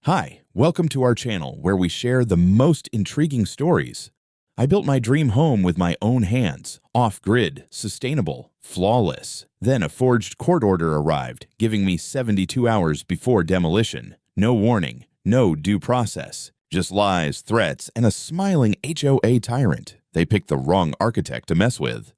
Hi, welcome to our channel where we share the most intriguing stories. I built my dream home with my own hands, off-grid, sustainable, flawless. Then a forged court order arrived, giving me 72 hours before demolition. No warning, no due process, just lies, threats, and a smiling HOA tyrant. They picked the wrong architect to mess with.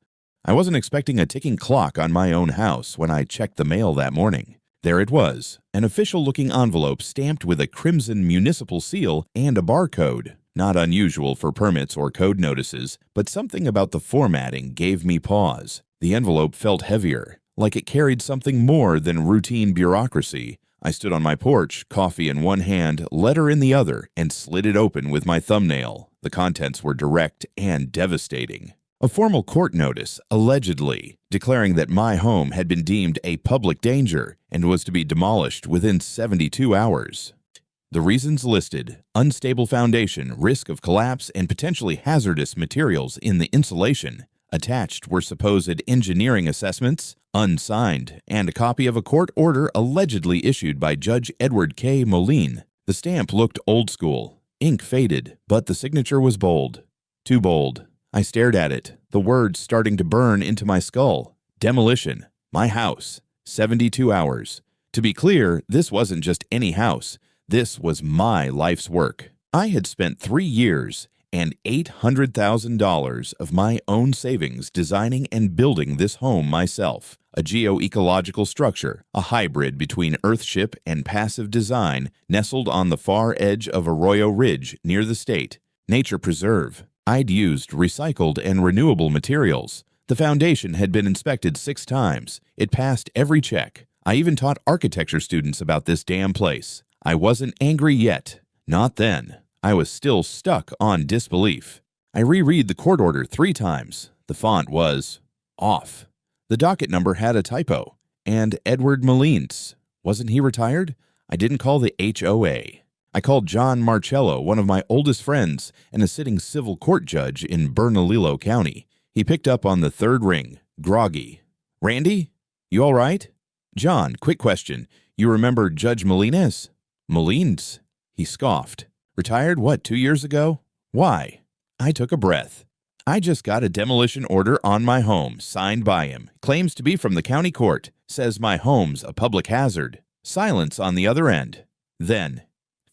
I wasn't expecting a ticking clock on my own house when I checked the mail that morning. There it was, an official-looking envelope stamped with a crimson municipal seal and a barcode. Not unusual for permits or code notices, but something about the formatting gave me pause. The envelope felt heavier, like it carried something more than routine bureaucracy. I stood on my porch, coffee in one hand, letter in the other, and slid it open with my thumbnail. The contents were direct and devastating. A formal court notice, allegedly, declaring that my home had been deemed a public danger and was to be demolished within 72 hours. The reasons listed: unstable foundation, risk of collapse, and potentially hazardous materials in the insulation. Attached were supposed engineering assessments, unsigned, and a copy of a court order allegedly issued by Judge Edward K. Moline. The stamp looked old school, ink faded, but the signature was bold. Too bold. I stared at it, the words starting to burn into my skull. Demolition. My house. 72 hours. To be clear, this wasn't just any house. This was my life's work. I had spent 3 years and $800,000 of my own savings designing and building this home myself. A geo-ecological structure, a hybrid between earthship and passive design, nestled on the far edge of Arroyo Ridge near the state. Nature preserve. I'd used recycled and renewable materials. The foundation had been inspected 6 times. It passed every check. I even taught architecture students about this damn place. I wasn't angry yet. Not then. I was still stuck on disbelief. I reread the court order 3 times. The font was off. The docket number had a typo. And Edward Moline's. Wasn't he retired? I didn't call the HOA. I called John Marcello, one of my oldest friends and a sitting civil court judge in Bernalillo County. He picked up on the 3rd ring, groggy. "Randy? You all right?" "John, quick question. You remember Judge Molines?" "Molines?" He scoffed. "Retired, what, 2 years ago? Why?" I took a breath. "I just got a demolition order on my home, signed by him. Claims to be from the county court. Says my home's a public hazard." Silence on the other end. Then,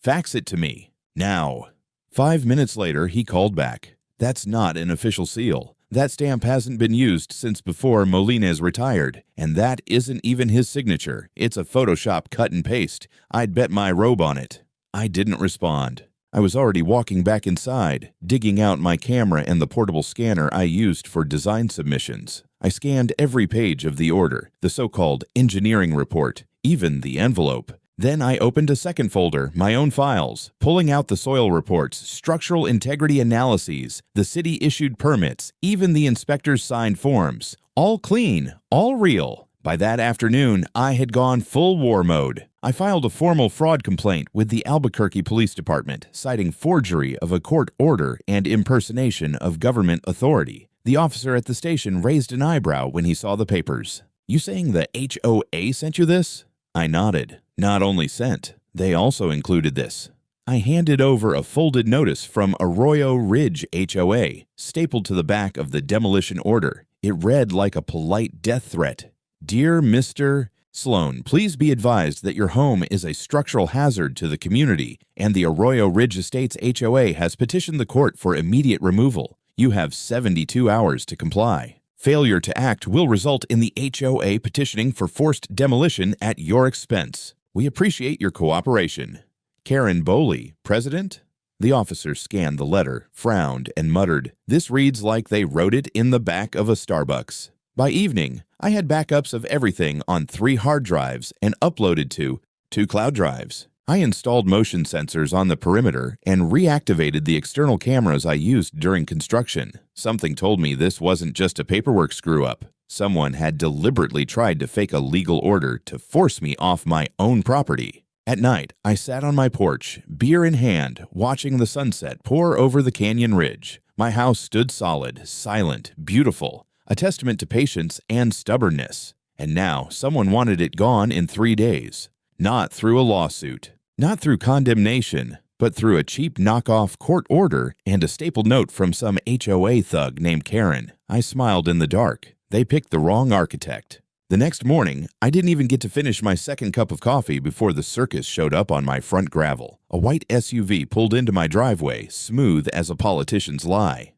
"Fax it to me. Now." 5 minutes later, he called back. "That's not an official seal. That stamp hasn't been used since before Molines retired, and that isn't even his signature. It's a Photoshop cut and paste. I'd bet my robe on it." I didn't respond. I was already walking back inside, digging out my camera and the portable scanner I used for design submissions. I scanned every page of the order, the so-called engineering report, even the envelope. Then I opened a second folder, my own files, pulling out the soil reports, structural integrity analyses, the city-issued permits, even the inspector's signed forms. All clean, all real. By that afternoon, I had gone full war mode. I filed a formal fraud complaint with the Albuquerque Police Department, citing forgery of a court order and impersonation of government authority. The officer at the station raised an eyebrow when he saw the papers. "You saying the HOA sent you this?" I nodded. Not only sent, they also included this. I handed over a folded notice from Arroyo Ridge HOA, stapled to the back of the demolition order. It read like a polite death threat. "Dear Mr. Sloan, please be advised that your home is a structural hazard to the community, and the Arroyo Ridge Estates HOA has petitioned the court for immediate removal. You have 72 hours to comply. Failure to act will result in the HOA petitioning for forced demolition at your expense. We appreciate your cooperation. Karen Boley, President?" The officer scanned the letter, frowned, and muttered, "This reads like they wrote it in the back of a Starbucks." By evening, I had backups of everything on 3 hard drives and uploaded to 2 cloud drives. I installed motion sensors on the perimeter and reactivated the external cameras I used during construction. Something told me this wasn't just a paperwork screw-up. Someone had deliberately tried to fake a legal order to force me off my own property. At night, I sat on my porch, beer in hand, watching the sunset pour over the canyon ridge. My house stood solid, silent, beautiful, a testament to patience and stubbornness. And now someone wanted it gone in 3 days. Not through a lawsuit. Not through condemnation, but through a cheap knockoff court order and a stapled note from some HOA thug named Karen. I smiled in the dark. They picked the wrong architect. The next morning, I didn't even get to finish my second cup of coffee before the circus showed up on my front gravel. A white SUV pulled into my driveway, smooth as a politician's lie.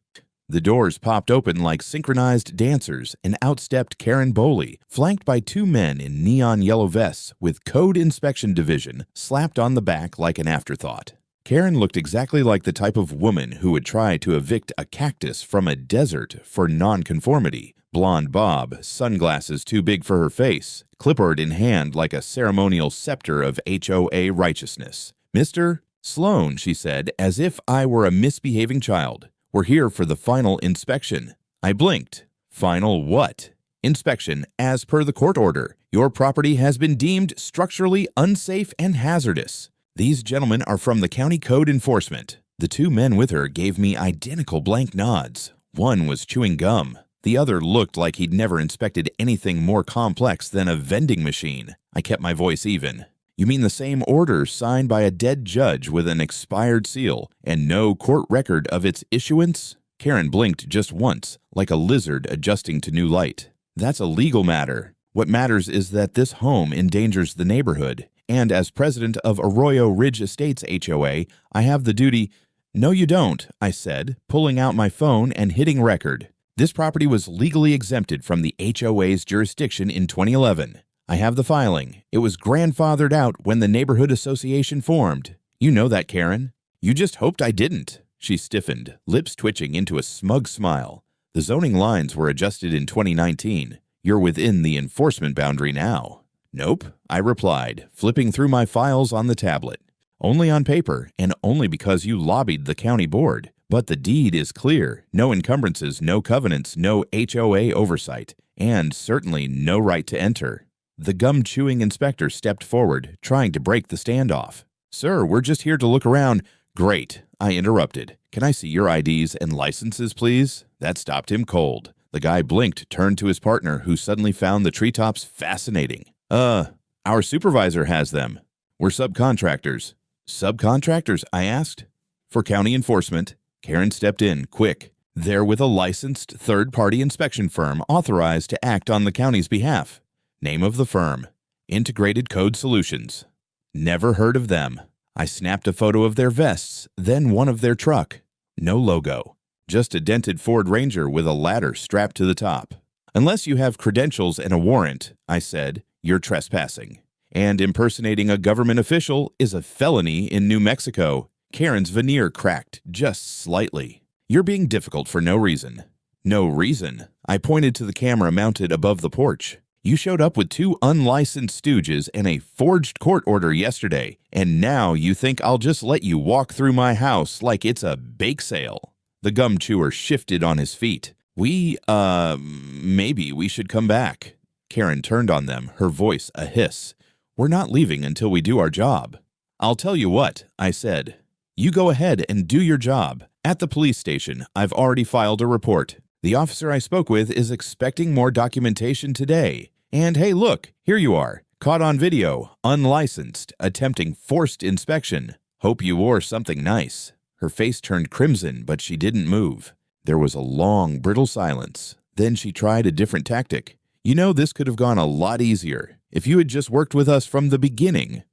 The doors popped open like synchronized dancers and out stepped Karen Boley, flanked by two men in neon yellow vests with Code Inspection Division slapped on the back like an afterthought. Karen looked exactly like the type of woman who would try to evict a cactus from a desert for nonconformity. Blonde bob, sunglasses too big for her face, clipboard in hand like a ceremonial scepter of HOA righteousness. "Mr. Sloan," she said, as if I were a misbehaving child. "We're here for the final inspection." I blinked. Final what? Inspection, as per the court order. Your property has been deemed structurally unsafe and hazardous. These gentlemen are from the county code enforcement. The two men with her gave me identical blank nods. One was chewing gum. The other looked like he'd never inspected anything more complex than a vending machine. I kept my voice even. "You mean the same order signed by a dead judge with an expired seal and no court record of its issuance?" Karen blinked just once, like a lizard adjusting to new light. "That's a legal matter. What matters is that this home endangers the neighborhood, and as president of Arroyo Ridge Estates HOA, I have the duty—" "No, you don't," I said, pulling out my phone and hitting record. "This property was legally exempted from the HOA's jurisdiction in 2011. I have the filing. It was grandfathered out when the neighborhood association formed. You know that, Karen. You just hoped I didn't." She stiffened, lips twitching into a smug smile. "The zoning lines were adjusted in 2019. You're within the enforcement boundary now." "Nope," I replied, flipping through my files on the tablet. "Only on paper, and only because you lobbied the county board. But the deed is clear. No encumbrances, no covenants, no HOA oversight, and certainly no right to enter." The gum-chewing inspector stepped forward, trying to break the standoff. "Sir, we're just here to look around." "Great," I interrupted. "Can I see your IDs and licenses, please?" That stopped him cold. The guy blinked, turned to his partner, who suddenly found the treetops fascinating. Our supervisor has them. We're subcontractors." "Subcontractors?" I asked. "For county enforcement." Karen stepped in, quick. "They're with a licensed third-party inspection firm authorized to act on the county's behalf." Name of the firm: Integrated Code Solutions. Never heard of them. I snapped a photo of their vests, then one of their truck. No logo. Just a dented Ford Ranger with a ladder strapped to the top. "Unless you have credentials and a warrant," I said, "you're trespassing. And impersonating a government official is a felony in New Mexico." Karen's veneer cracked just slightly. "You're being difficult for no reason." "No reason?" I pointed to the camera mounted above the porch. "You showed up with two unlicensed stooges and a forged court order yesterday, and now you think I'll just let you walk through my house like it's a bake sale." The gum chewer shifted on his feet. Maybe we should come back." Karen turned on them, her voice a hiss. "We're not leaving until we do our job." "I'll tell you what," I said. "You go ahead and do your job. At the police station, I've already filed a report. The officer I spoke with is expecting more documentation today. And hey, look, here you are, caught on video, unlicensed, attempting forced inspection. Hope you wore something nice." Her face turned crimson, but she didn't move. There was a long, brittle silence. Then she tried a different tactic. "You know, this could have gone a lot easier if you had just worked with us from the beginning."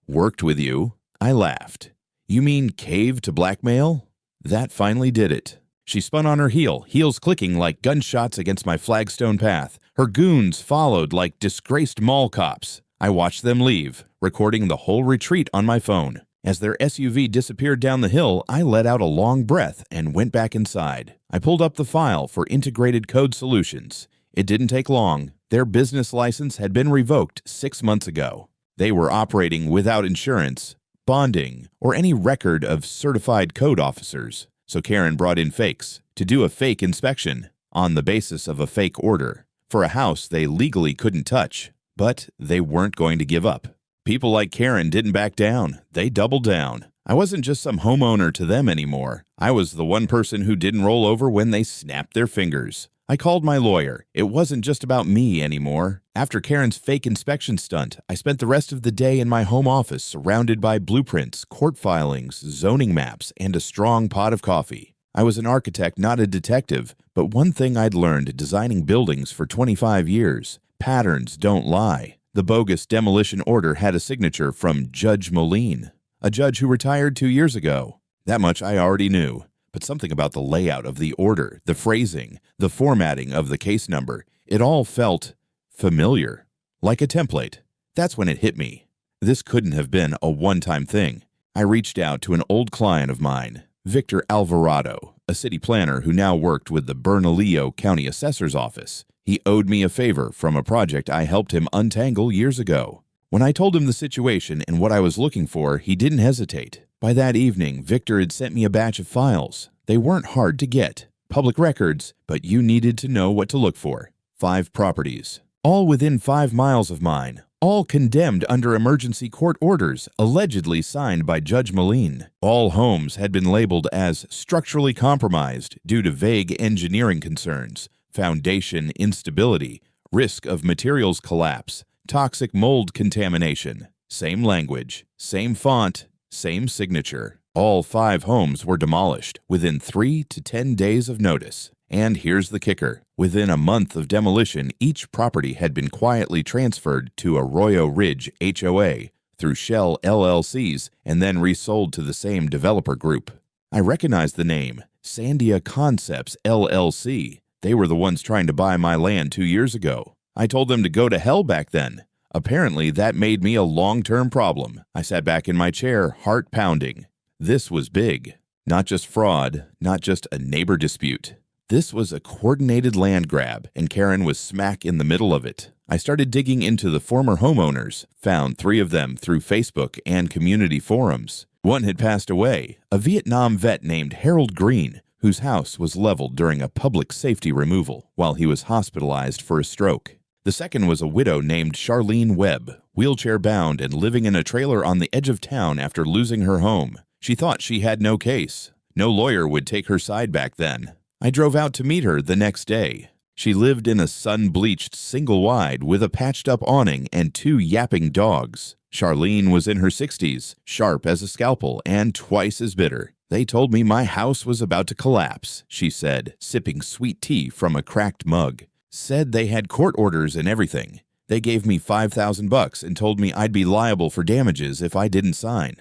"Worked with you?" I laughed. "You mean cave to blackmail?" That finally did it. She spun on her heel, heels clicking like gunshots against my flagstone path. Her goons followed like disgraced mall cops. I watched them leave, recording the whole retreat on my phone. As their SUV disappeared down the hill, I let out a long breath and went back inside. I pulled up the file for Integrated Code Solutions. It didn't take long. Their business license had been revoked 6 months ago. They were operating without insurance, bonding, or any record of certified code officers. So Karen brought in fakes to do a fake inspection on the basis of a fake order for a house they legally couldn't touch. But they weren't going to give up. People like Karen didn't back down. They doubled down. I wasn't just some homeowner to them anymore. I was the one person who didn't roll over when they snapped their fingers. I called my lawyer. It wasn't just about me anymore. After Karen's fake inspection stunt, I spent the rest of the day in my home office surrounded by blueprints, court filings, zoning maps, and a strong pot of coffee. I was an architect, not a detective, but one thing I'd learned designing buildings for 25 years: patterns don't lie. The bogus demolition order had a signature from Judge Moline, a judge who retired 2 years ago. That much I already knew, but something about the layout of the order, the phrasing, the formatting of the case number, it all felt familiar, like a template. That's when it hit me. This couldn't have been a one-time thing. I reached out to an old client of mine, Victor Alvarado, a city planner who now worked with the Bernalillo County Assessor's Office. He owed me a favor from a project I helped him untangle years ago. When I told him the situation and what I was looking for, he didn't hesitate. By that evening, Victor had sent me a batch of files. They weren't hard to get, public records, but you needed to know what to look for. 5 properties, all within 5 miles of mine, all condemned under emergency court orders allegedly signed by Judge Moline. All homes had been labeled as structurally compromised due to vague engineering concerns, foundation instability, risk of materials collapse, toxic mold contamination. Same language, same font, same signature. All 5 homes were demolished within 3 to 10 days of notice. And here's the kicker. Within a month of demolition, each property had been quietly transferred to Arroyo Ridge HOA through shell LLCs and then resold to the same developer group. I recognized the name, Sandia Concepts LLC. They were the ones trying to buy my land 2 years ago. I told them to go to hell back then. Apparently, that made me a long-term problem. I sat back in my chair, heart pounding. This was big. Not just fraud, not just a neighbor dispute. This was a coordinated land grab, and Karen was smack in the middle of it. I started digging into the former homeowners, found 3 of them through Facebook and community forums. One had passed away, a Vietnam vet named Harold Green, whose house was leveled during a public safety removal while he was hospitalized for a stroke. The second was a widow named Charlene Webb, wheelchair-bound and living in a trailer on the edge of town after losing her home. She thought she had no case. No lawyer would take her side back then. I drove out to meet her the next day. She lived in a sun-bleached single-wide with a patched-up awning and 2 yapping dogs. Charlene was in her 60s, sharp as a scalpel and twice as bitter. They told me my house was about to collapse, she said, sipping sweet tea from a cracked mug. Said they had court orders and everything. They gave me $5,000 and told me I'd be liable for damages if I didn't sign.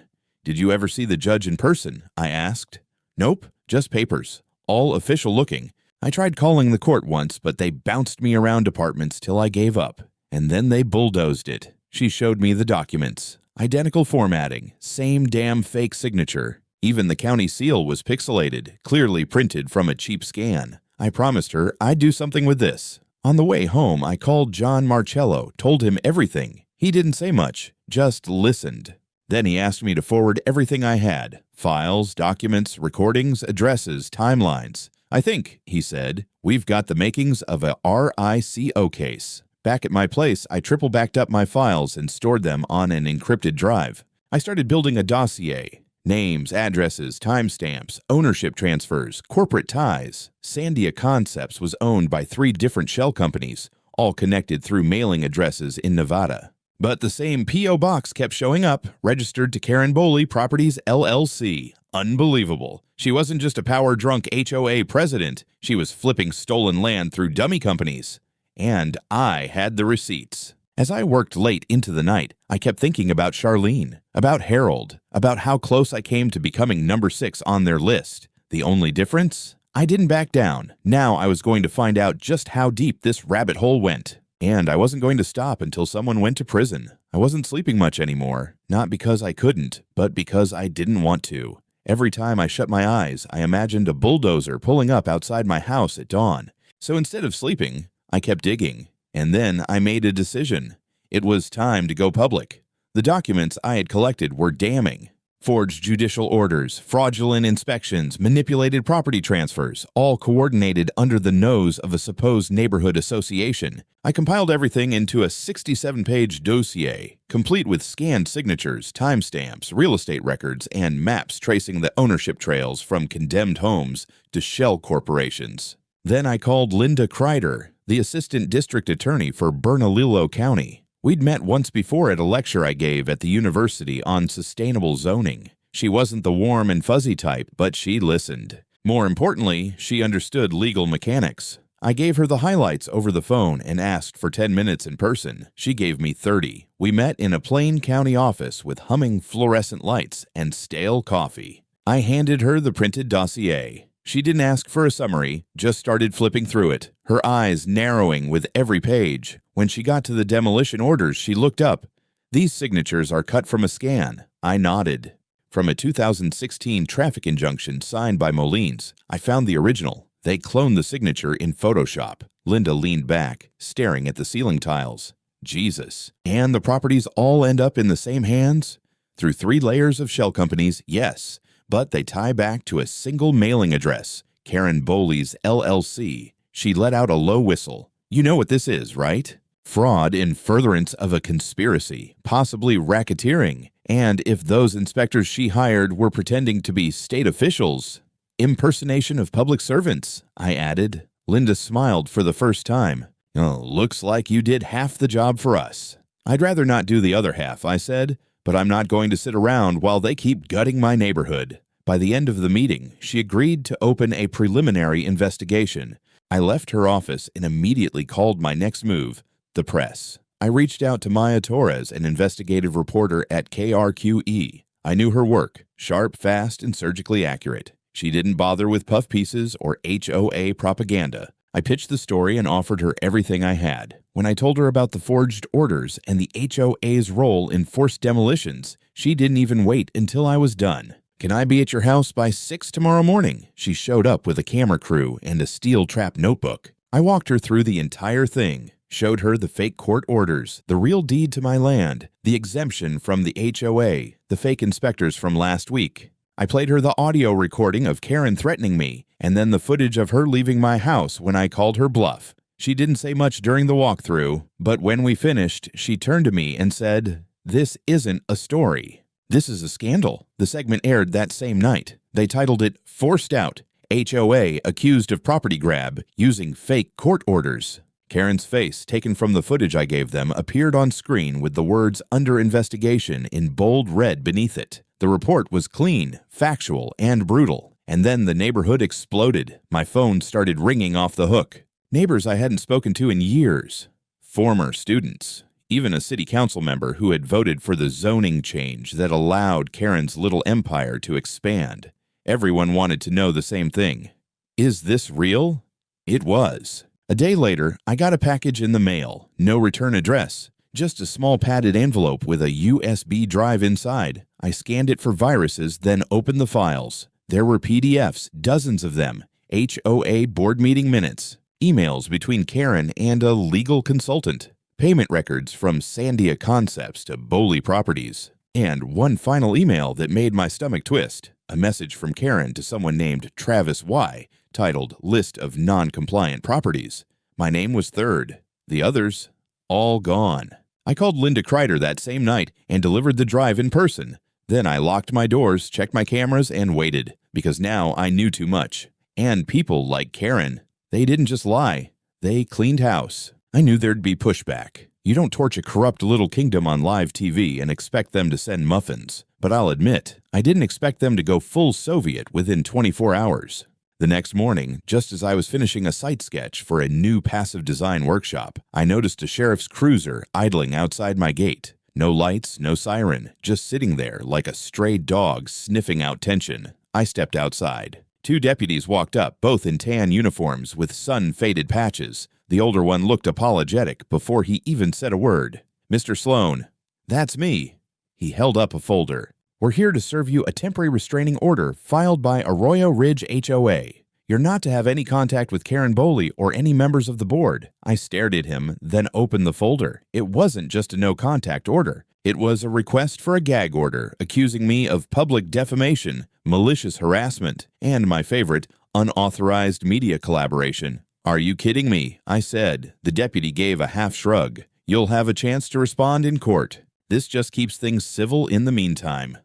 Did you ever see the judge in person? I asked. Nope, just papers. All official looking. I tried calling the court once, but they bounced me around departments till I gave up. And then they bulldozed it. She showed me the documents. Identical formatting, same damn fake signature. Even the county seal was pixelated, clearly printed from a cheap scan. I promised her I'd do something with this. On the way home, I called John Marcello, told him everything. He didn't say much, just listened. Then he asked me to forward everything I had. Files, documents, recordings, addresses, timelines. I think, he said, we've got the makings of a RICO case. Back at my place, I triple backed up my files and stored them on an encrypted drive. I started building a dossier. Names, addresses, timestamps, ownership transfers, corporate ties. Sandia Concepts was owned by 3 different shell companies, all connected through mailing addresses in Nevada. But the same P.O. box kept showing up, registered to Karen Boley Properties LLC. Unbelievable. She wasn't just a power-drunk HOA president. She was flipping stolen land through dummy companies. And I had the receipts. As I worked late into the night, I kept thinking about Charlene, about Harold, about how close I came to becoming number 6 on their list. The only difference? I didn't back down. Now I was going to find out just how deep this rabbit hole went. And I wasn't going to stop until someone went to prison. I wasn't sleeping much anymore, not because I couldn't, but because I didn't want to. Every time I shut my eyes, I imagined a bulldozer pulling up outside my house at dawn. So instead of sleeping, I kept digging. And then I made a decision. It was time to go public. The documents I had collected were damning. Forged judicial orders, fraudulent inspections, manipulated property transfers, all coordinated under the nose of a supposed neighborhood association. I compiled everything into a 67-page dossier, complete with scanned signatures, timestamps, real estate records, and maps tracing the ownership trails from condemned homes to shell corporations. Then I called Linda Kreider, the assistant district attorney for Bernalillo County. We'd met once before at a lecture I gave at the university on sustainable zoning. She wasn't the warm and fuzzy type, but she listened. More importantly, she understood legal mechanics. I gave her the highlights over the phone and asked for 10 minutes in person. She gave me 30. We met in a plain county office with humming fluorescent lights and stale coffee. I handed her the printed dossier. She didn't ask for a summary, just started flipping through it, her eyes narrowing with every page. When she got to the demolition orders, she looked up. "These signatures are cut from a scan." I nodded. From a 2016 traffic injunction signed by Molines, I found the original. They cloned the signature in Photoshop. Linda leaned back, staring at the ceiling tiles. Jesus. And the properties all end up in the same hands? Through 3 layers of shell companies, yes, but they tie back to a single mailing address, Karen Bowley's LLC. She let out a low whistle. You know what this is, right? Fraud in furtherance of a conspiracy, possibly racketeering, and if those inspectors she hired were pretending to be state officials, impersonation of public servants, I added. Linda smiled for the first time. "Oh, looks like you did half the job for us." "I'd rather not do the other half," I said, "but I'm not going to sit around while they keep gutting my neighborhood." By the end of the meeting, she agreed to open a preliminary investigation. I left her office and immediately called my next move, the press. I reached out to Maya Torres, an investigative reporter at KRQE. I knew her work, sharp, fast, and surgically accurate. She didn't bother with puff pieces or HOA propaganda. I pitched the story and offered her everything I had. When I told her about the forged orders and the HOA's role in forced demolitions, she didn't even wait until I was done. "Can I be at your house by 6 tomorrow morning?" She showed up with a camera crew and a steel trap notebook. I walked her through the entire thing, showed her the fake court orders, the real deed to my land, the exemption from the HOA, the fake inspectors from last week. I played her the audio recording of Karen threatening me, and then the footage of her leaving my house when I called her bluff. She didn't say much during the walkthrough, but when we finished, she turned to me and said, "This isn't a story. This is a scandal." The segment aired that same night. They titled it "Forced Out, HOA Accused of Property Grab Using Fake Court Orders." Karen's face, taken from the footage I gave them, appeared on screen with the words "under investigation" in bold red beneath it. The report was clean, factual, and brutal. And then the neighborhood exploded. My phone started ringing off the hook. Neighbors I hadn't spoken to in years. Former students. Even a city council member who had voted for the zoning change that allowed Karen's little empire to expand. Everyone wanted to know the same thing. Is this real? It was. A day later, I got a package in the mail. No return address. Just a small padded envelope with a USB drive inside. I scanned it for viruses, then opened the files. There were PDFs, dozens of them, HOA board meeting minutes, emails between Karen and a legal consultant, payment records from Sandia Concepts to Bowley Properties, and one final email that made my stomach twist, a message from Karen to someone named Travis Y., titled List of Non-Compliant Properties. My name was third. The others, all gone. I called Linda Kreider that same night and delivered the drive in person. Then I locked my doors, checked my cameras, and waited, because now I knew too much. And people like Karen, they didn't just lie. They cleaned house. I knew there'd be pushback. You don't torch a corrupt little kingdom on live TV and expect them to send muffins. But I'll admit, I didn't expect them to go full Soviet within 24 hours. The next morning, just as I was finishing a site sketch for a new passive design workshop, I noticed a sheriff's cruiser idling outside my gate. No lights, no siren, just sitting there like a stray dog sniffing out tension. I stepped outside. 2 deputies walked up, both in tan uniforms with sun-faded patches. The older one looked apologetic before he even said a word. "Mr. Sloan." "That's me." He held up a folder. "We're here to serve you a temporary restraining order filed by Arroyo Ridge HOA. You're not to have any contact with Karen Bowley or any members of the board." I stared at him, then opened the folder. It wasn't just a no-contact order. It was a request for a gag order accusing me of public defamation, malicious harassment, and my favorite, unauthorized media collaboration. "Are you kidding me?" I said. The deputy gave a half shrug. "You'll have a chance to respond in court. This just keeps things civil in the meantime."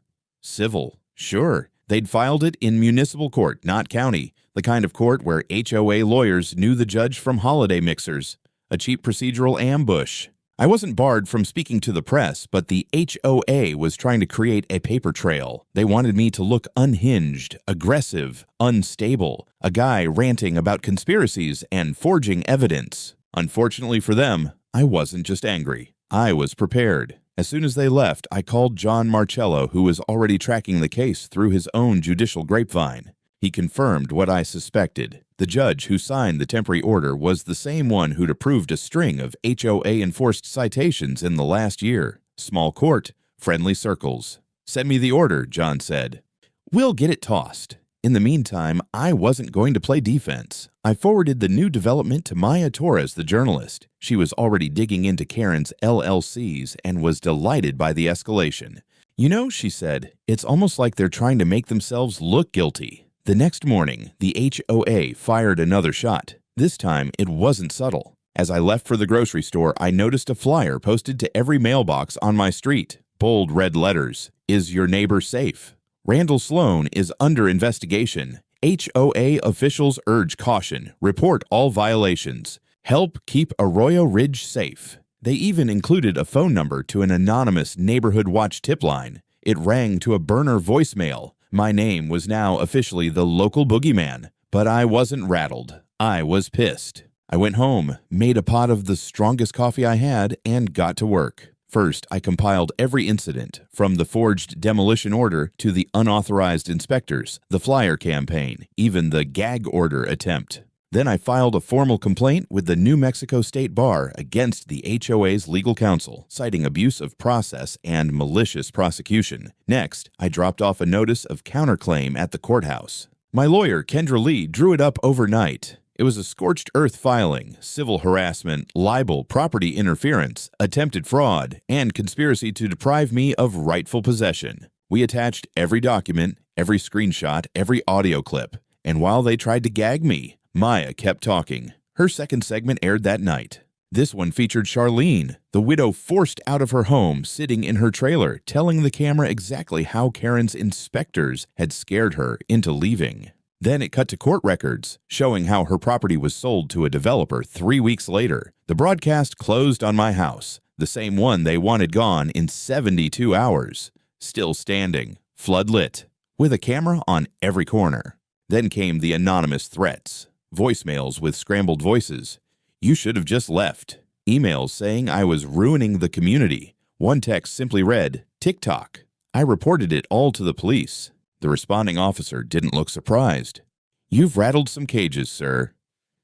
Civil. Sure. They'd filed it in municipal court, not county, the kind of court where HOA lawyers knew the judge from holiday mixers. A cheap procedural ambush. I wasn't barred from speaking to the press, but the HOA was trying to create a paper trail. They wanted me to look unhinged, aggressive, unstable, a guy ranting about conspiracies and forging evidence. Unfortunately for them, I wasn't just angry. I was prepared. As soon as they left, I called John Marcello, who was already tracking the case through his own judicial grapevine. He confirmed what I suspected. The judge who signed the temporary order was the same one who'd approved a string of HOA-enforced citations in the last year. Small court, friendly circles. "Send me the order," John said. "We'll get it tossed." In the meantime, I wasn't going to play defense. I forwarded the new development to Maya Torres, the journalist. She was already digging into Karen's LLCs and was delighted by the escalation. "You know," she said, "it's almost like they're trying to make themselves look guilty." The next morning, the HOA fired another shot. This time, it wasn't subtle. As I left for the grocery store, I noticed a flyer posted to every mailbox on my street. Bold red letters, "Is your neighbor safe?" Randall Sloan is under investigation. HOA officials urge caution. Report all violations. Help keep Arroyo Ridge safe. They even included a phone number to an anonymous Neighborhood Watch tip line. It rang to a burner voicemail. My name was now officially the local boogeyman, but I wasn't rattled. I was pissed. I went home, made a pot of the strongest coffee I had, and got to work. First, I compiled every incident, from the forged demolition order to the unauthorized inspectors, the flyer campaign, even the gag order attempt. Then I filed a formal complaint with the New Mexico State Bar against the HOA's legal counsel, citing abuse of process and malicious prosecution. Next, I dropped off a notice of counterclaim at the courthouse. My lawyer, Kendra Lee, drew it up overnight. It was a scorched earth filing, civil harassment, libel, property interference, attempted fraud, and conspiracy to deprive me of rightful possession. We attached every document, every screenshot, every audio clip. And while they tried to gag me, Maya kept talking. Her second segment aired that night. This one featured Charlene, the widow forced out of her home, sitting in her trailer, telling the camera exactly how Karen's inspectors had scared her into leaving. Then it cut to court records, showing how her property was sold to a developer 3 weeks later. The broadcast closed on my house, the same one they wanted gone in 72 hours. Still standing, floodlit, with a camera on every corner. Then came the anonymous threats. Voicemails with scrambled voices. "You should have just left." Emails saying I was ruining the community. One text simply read, "TikTok." I reported it all to the police. The responding officer didn't look surprised. "You've rattled some cages, sir."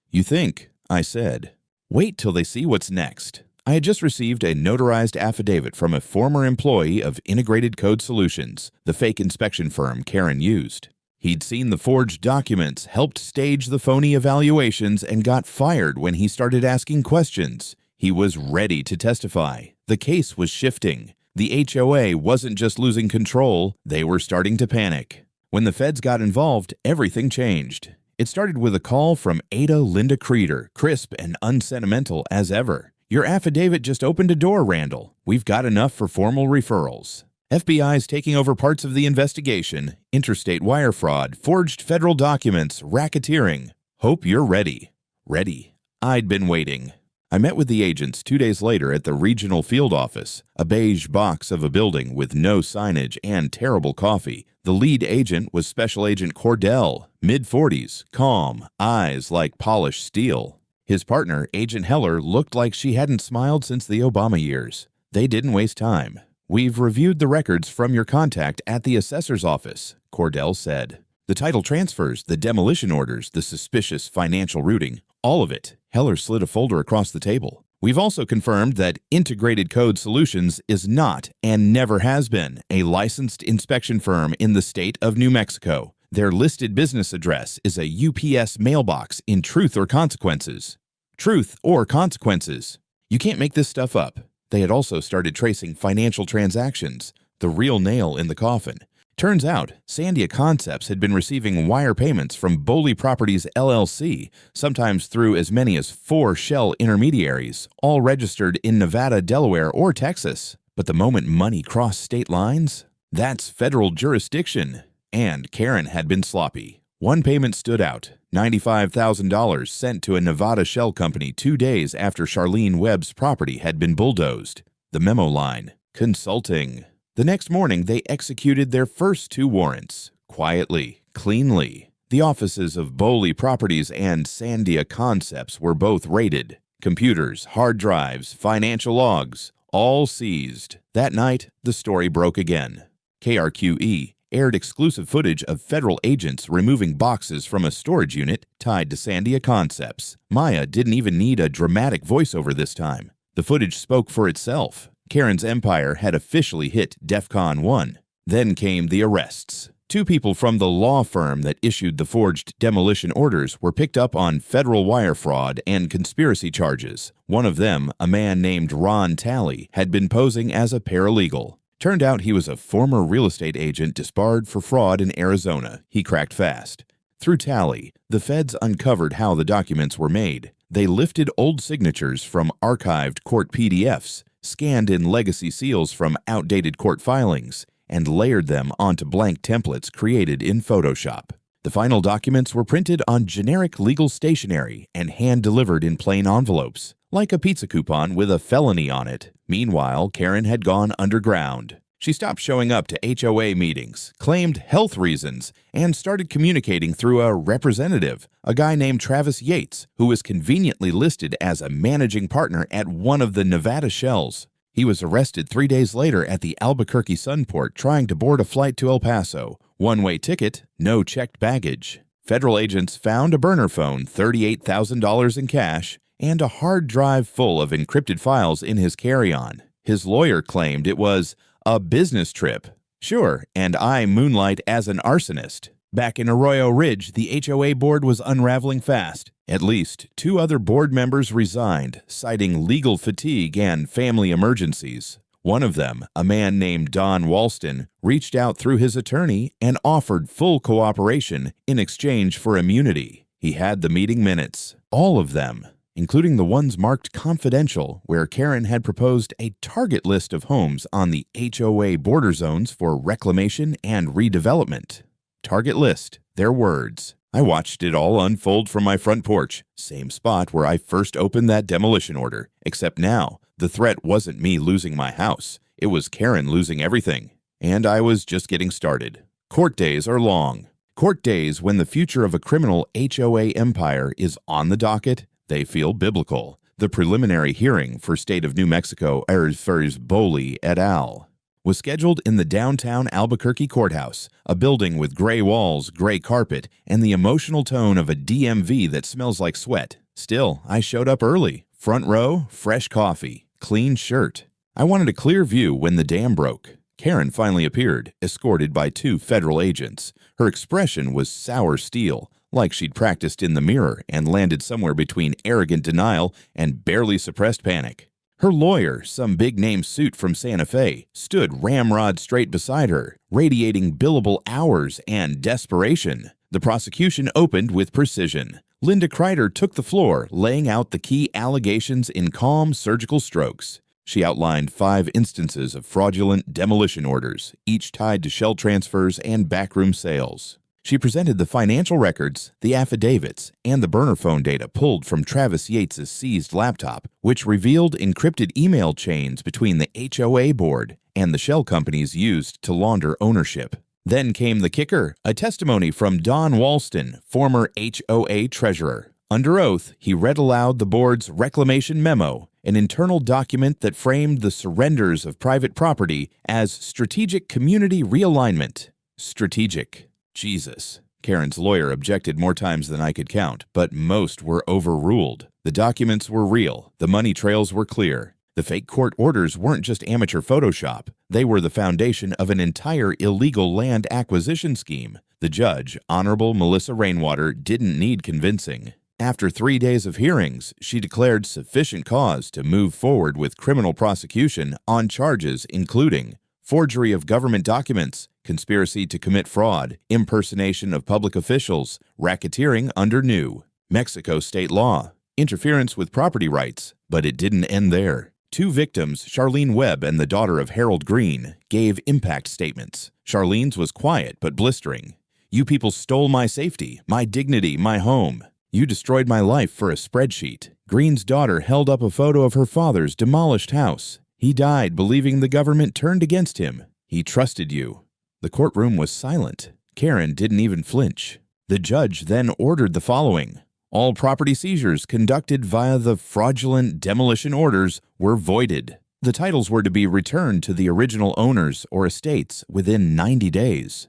"You think?" I said. "Wait till they see what's next." I had just received a notarized affidavit from a former employee of Integrated Code Solutions, the fake inspection firm Karen used. He'd seen the forged documents, helped stage the phony evaluations, and got fired when he started asking questions. He was ready to testify. The case was shifting. The HOA wasn't just losing control, they were starting to panic. When the feds got involved, everything changed. It started with a call from Ada Linda Creeder, crisp and unsentimental as ever. "Your affidavit just opened a door, Randall. We've got enough for formal referrals. FBI's taking over parts of the investigation, interstate wire fraud, forged federal documents, racketeering. Hope you're ready." Ready. I'd been waiting. I met with the agents 2 days later at the regional field office, a beige box of a building with no signage and terrible coffee. The lead agent was Special Agent Cordell, mid-40s, calm, eyes like polished steel. His partner, Agent Heller, looked like she hadn't smiled since the Obama years. They didn't waste time. "We've reviewed the records from your contact at the assessor's office," Cordell said. "The title transfers, the demolition orders, the suspicious financial routing, all of it." Heller slid a folder across the table. "We've also confirmed that Integrated Code Solutions is not, and never has been, a licensed inspection firm in the state of New Mexico. Their listed business address is a UPS mailbox in Truth or Consequences." Truth or Consequences. You can't make this stuff up. They had also started tracing financial transactions, the real nail in the coffin. Turns out, Sandia Concepts had been receiving wire payments from Boley Properties LLC, sometimes through as many as 4 shell intermediaries, all registered in Nevada, Delaware, or Texas. But the moment money crossed state lines, that's federal jurisdiction. and Karen had been sloppy. One payment stood out, $95,000 sent to a Nevada shell company 2 days after Charlene Webb's property had been bulldozed. The memo line, consulting. The next morning, they executed their first 2 warrants, quietly, cleanly. The offices of Boley Properties and Sandia Concepts were both raided. Computers, hard drives, financial logs, all seized. That night, the story broke again. KRQE aired exclusive footage of federal agents removing boxes from a storage unit tied to Sandia Concepts. Maya didn't even need a dramatic voiceover this time. The footage spoke for itself. Karen's empire had officially hit DEFCON 1. Then came the arrests. 2 people from the law firm that issued the forged demolition orders were picked up on federal wire fraud and conspiracy charges. One of them, a man named Ron Talley, had been posing as a paralegal. Turned out he was a former real estate agent disbarred for fraud in Arizona. He cracked fast. Through Talley, the feds uncovered how the documents were made. They lifted old signatures from archived court PDFs, scanned in legacy seals from outdated court filings, and layered them onto blank templates created in Photoshop. The final documents were printed on generic legal stationery and hand-delivered in plain envelopes, like a pizza coupon with a felony on it. Meanwhile, Karen had gone underground. She stopped showing up to HOA meetings, claimed health reasons, and started communicating through a representative, a guy named Travis Yates, who was conveniently listed as a managing partner at one of the Nevada shells. He was arrested 3 days later at the Albuquerque Sunport trying to board a flight to El Paso. One-way ticket, no checked baggage. Federal agents found a burner phone, $38,000 in cash, and a hard drive full of encrypted files in his carry-on. His lawyer claimed it was a business trip. Sure, and I moonlight as an arsonist. Back in Arroyo Ridge, the HOA board was unraveling fast. At least 2 other board members resigned, citing legal fatigue and family emergencies. One of them, a man named Don Walston, reached out through his attorney and offered full cooperation in exchange for immunity. He had the meeting minutes, all of them, including the ones marked confidential, where Karen had proposed a target list of homes on the HOA border zones for reclamation and redevelopment. Target list, their words. I watched it all unfold from my front porch, same spot where I first opened that demolition order, except now, the threat wasn't me losing my house, it was Karen losing everything. And I was just getting started. Court days are long. Court days when the future of a criminal HOA empire is on the docket, they feel biblical. The preliminary hearing for State of New Mexico versus Boley et al. Was scheduled in the downtown Albuquerque courthouse, a building with gray walls, gray carpet, and the emotional tone of a DMV that smells like sweat. Still, I showed up early. Front row, fresh coffee, clean shirt. I wanted a clear view when the dam broke. Karen finally appeared, escorted by 2 federal agents. Her expression was sour steel, like she'd practiced in the mirror and landed somewhere between arrogant denial and barely suppressed panic. Her lawyer, some big-name suit from Santa Fe, stood ramrod straight beside her, radiating billable hours and desperation. The prosecution opened with precision. Linda Kreider took the floor, laying out the key allegations in calm surgical strokes. She outlined 5 instances of fraudulent demolition orders, each tied to shell transfers and backroom sales. She presented the financial records, the affidavits, and the burner phone data pulled from Travis Yates' seized laptop, which revealed encrypted email chains between the HOA board and the shell companies used to launder ownership. Then came the kicker, a testimony from Don Walston, former HOA treasurer. Under oath, he read aloud the board's reclamation memo, an internal document that framed the surrenders of private property as strategic community realignment. Strategic. Jesus. Karen's lawyer objected more times than I could count, but most were overruled. The documents were real. The money trails were clear. The fake court orders weren't just amateur Photoshop. They were the foundation of an entire illegal land acquisition scheme. The judge, Honorable Melissa Rainwater, didn't need convincing. After 3 days of hearings, she declared sufficient cause to move forward with criminal prosecution on charges including forgery of government documents, conspiracy to commit fraud, impersonation of public officials, racketeering under New Mexico state law, interference with property rights. But it didn't end there. Two victims, Charlene Webb and the daughter of Harold Green, gave impact statements. Charlene's was quiet but blistering. "You people stole my safety, my dignity, my home. You destroyed my life for a spreadsheet." Green's daughter held up a photo of her father's demolished house. "He died believing the government turned against him. He trusted you." The courtroom was silent. Karen didn't even flinch. The judge then ordered the following. All property seizures conducted via the fraudulent demolition orders were voided. The titles were to be returned to the original owners or estates within 90 days.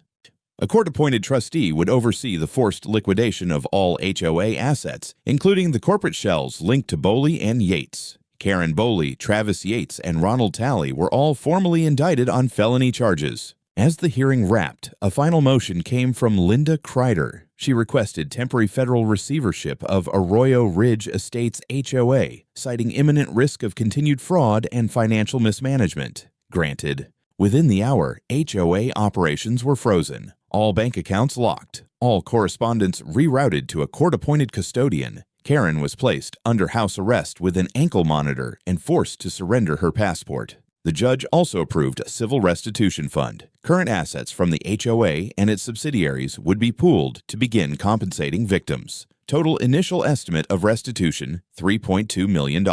A court-appointed trustee would oversee the forced liquidation of all HOA assets, including the corporate shells linked to Boley and Yates. Karen Boley, Travis Yates, and Ronald Talley were all formally indicted on felony charges. As the hearing wrapped, a final motion came from Linda Kreider. She requested temporary federal receivership of Arroyo Ridge Estates HOA, citing imminent risk of continued fraud and financial mismanagement. Granted. Within the hour, HOA operations were frozen, all bank accounts locked, all correspondence rerouted to a court-appointed custodian. Karen was placed under house arrest with an ankle monitor and forced to surrender her passport. The judge also approved a civil restitution fund. Current assets from the HOA and its subsidiaries would be pooled to begin compensating victims. Total initial estimate of restitution, $3.2 million.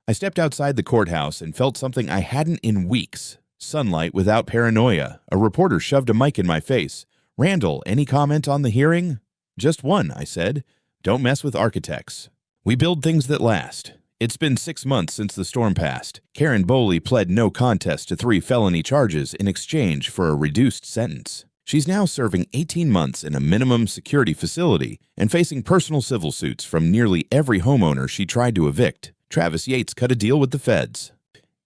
I stepped outside the courthouse and felt something I hadn't in weeks. Sunlight without paranoia. A reporter shoved a mic in my face. "Randall, any comment on the hearing?" "Just one," I said. "Don't mess with architects. We build things that last." It's been 6 months since the storm passed. Karen Boley pled no contest to 3 felony charges in exchange for a reduced sentence. She's now serving 18 months in a minimum security facility and facing personal civil suits from nearly every homeowner she tried to evict. Travis Yates cut a deal with the feds.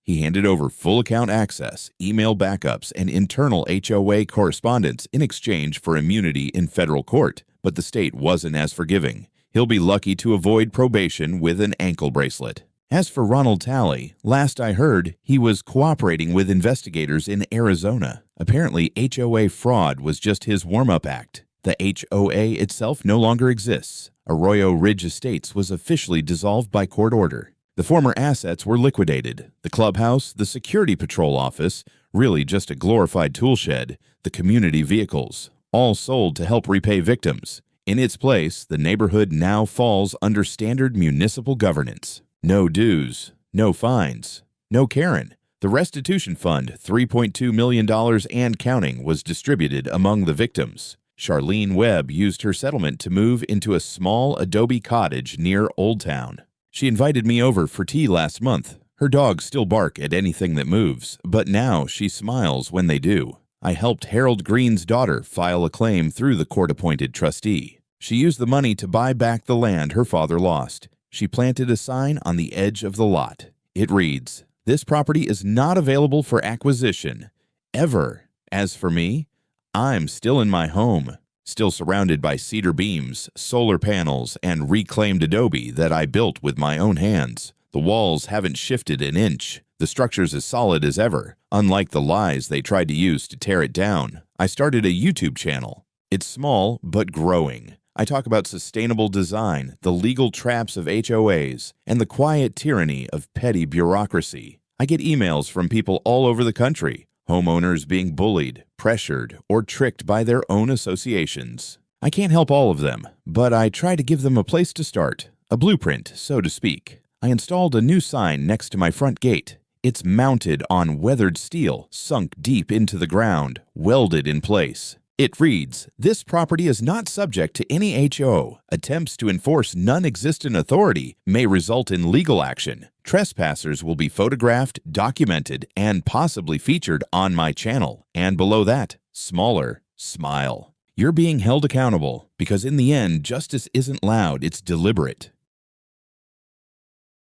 He handed over full account access, email backups, and internal HOA correspondence in exchange for immunity in federal court, but the state wasn't as forgiving. He'll be lucky to avoid probation with an ankle bracelet. As for Ronald Talley, last I heard, he was cooperating with investigators in Arizona. Apparently, HOA fraud was just his warm-up act. The HOA itself no longer exists. Arroyo Ridge Estates was officially dissolved by court order. The former assets were liquidated. The clubhouse, the security patrol office, really just a glorified tool shed, the community vehicles, all sold to help repay victims. In its place, the neighborhood now falls under standard municipal governance. No dues, no fines, no Karen. The restitution fund, $3.2 million and counting, was distributed among the victims. Charlene Webb used her settlement to move into a small adobe cottage near Old Town. She invited me over for tea last month. Her dogs still bark at anything that moves, but now she smiles when they do. I helped Harold Green's daughter file a claim through the court-appointed trustee. She used the money to buy back the land her father lost. She planted a sign on the edge of the lot. It reads, "This property is not available for acquisition. Ever. As for me, I'm still in my home, still surrounded by cedar beams, solar panels, and reclaimed adobe that I built with my own hands. The walls haven't shifted an inch. The structure's as solid as ever, unlike the lies they tried to use to tear it down. I started a YouTube channel. It's small, but growing. I talk about sustainable design, the legal traps of HOAs, and the quiet tyranny of petty bureaucracy. I get emails from people all over the country, homeowners being bullied, pressured, or tricked by their own associations. I can't help all of them, but I try to give them a place to start, a blueprint, so to speak. I installed a new sign next to my front gate. It's mounted on weathered steel, sunk deep into the ground, welded in place. It reads, "This property is not subject to any HO. Attempts to enforce non-existent authority may result in legal action. Trespassers will be photographed, documented, and possibly featured on my channel." And below that, smaller, smile. You're being held accountable because in the end, justice isn't loud, it's deliberate.